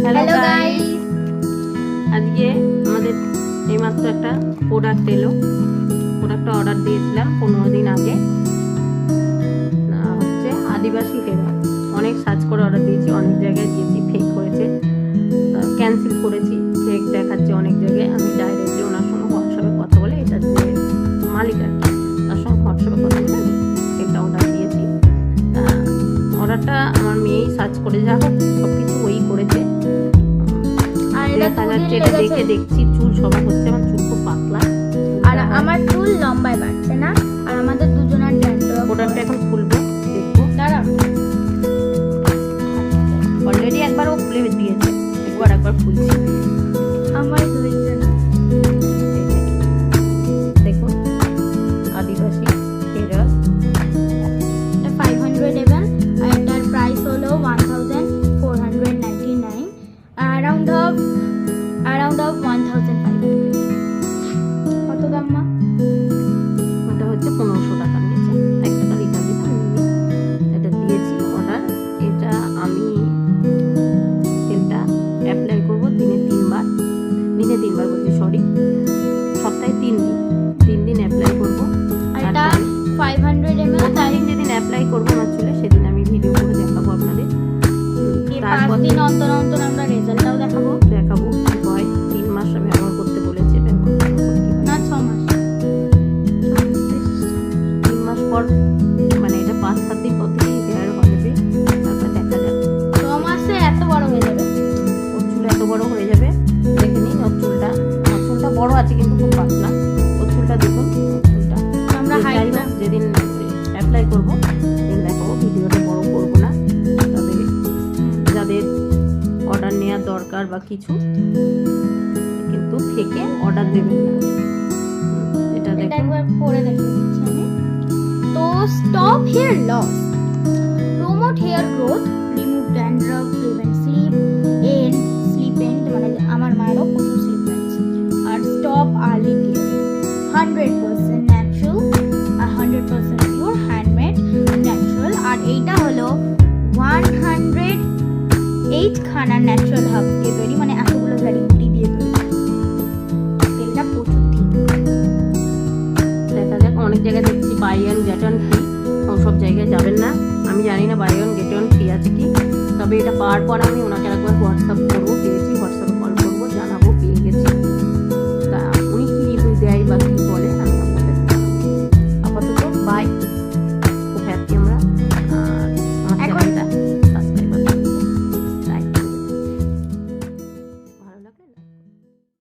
Hello guys, আজকে আমাদের এইমাত্র একটা প্রোডাক্ট এলো। প্রোডাক্টটা অর্ডার দিয়েছিলাম 15 দিন আগে। হচ্ছে আদিবাসী হেয়ার। অনেক সার্চ করে অর্ডার দিয়েছি, অনেক জায়গায় দিয়েছি, ফেক হয়েছে, ক্যান্সেল করেছি, ফেক দেখাচ্ছে অনেক জায়গায়। আমি ডাইরেক্টলি ওনার সঙ্গে হোয়াটসঅ্যাপে কথা বলে, এটা যে মালিক আর কি, তার সঙ্গে হোয়াটসঅ্যাপে কথা বলে আমি ফেকটা অর্ডার দিয়েছি। অর্ডারটা আমার মেয়েই সার্চ করে, যা হোক সব কিছু ওই করেছে। এটা দেখে দেখছি চুল সবার হচ্ছে, আমার চুল খুব পাতলা আর আমার চুল লম্বায় বাড়ছে না। আর আমাদের দুজনের ড্যান্ড্রফ। প্রোডাক্টটা এখন খুলবো, দেখবো। দাঁড়াও, অলরেডি একবার ও খুলে দিয়েছে, একবার খুলছি। আমার হয়েছে না। দেখুন, আদিবাসী হেয়ার 500 ml আর এটার প্রাইস হলো 1499, around of 1500। কত দাম মা? ওটা হচ্ছে 1500 টাকা নিয়েছে, 1 টাকা রিটার্ন দিতে হবে। এটা দিয়েছি অর্ডার। এটা আমি তেলটা অ্যাপ্লাই করবো দিনে 3 বার বলছি, সরি, সপ্তাহে 3 দিন অ্যাপ্লাই করবো। আর এটা 500 ml। তাই যেদিন অ্যাপ্লাই করবো আমার চুলে, সেদিন আমি ভিডিও করে দেখাবো আপনাদের। 5 দিন অন্তর অন্তর আমরা রেজাল্টটাও দেখাবো কি হয়। 3 মাস ব্যবহার করতে বলেছে, না 6 মাস। 3 মাস পর, মানে এটা 5-7 দিন পর থেকে হেয়ার হবে, তারপর দেখা যাবে। 6 মাসে এত বড় হয়ে যাবে, ওর চুল এত বড় হয়ে যাবে। দেখে নিন, ওর চুলটা বড় আছে কিন্তু খুব পাতলা। ওর চুলটা দেখুন, চুলটা আমরা হাইটটা যেদিন অ্যাপ্লাই করবো সেদিন দেখাবো। ভিডিওটা বড় করবো না, তবে যাদের অর্ডার নেওয়ার দরকার বা কিছু, কিন্তু ফেকে অর্ডার দেবেন না। এটা দেখুন, একবার পরে দেখে দিচ্ছি আমি। তো stop hair loss, promote hair growth, remove dandruff, prevent split end মানে আমার মায়েরও প্রচুর স্লিপ পেন্স, আর স্টপ আর্লি টিয়ারিং, 100% ন্যাচারাল আর 100% পিওর হ্যান্ডমেড ন্যাচারাল। আর এইটা হলো 108 খানা ন্যাচারাল হার্ব দিয়ে তৈরি, মানে এতগুলো ভ্যারাইটি দিয়ে তৈরি। তেলটা প্রচুর ঠিক। দেখা যাক। অনেক জায়গায় দেখছি buy one get one free, সব জায়গায় যাবেন না। আমি জানি না buy one get one free আছে কি, তবে এটা পাওয়ার পর আমি ওনাকে একবার হোয়াটসঅ্যাপ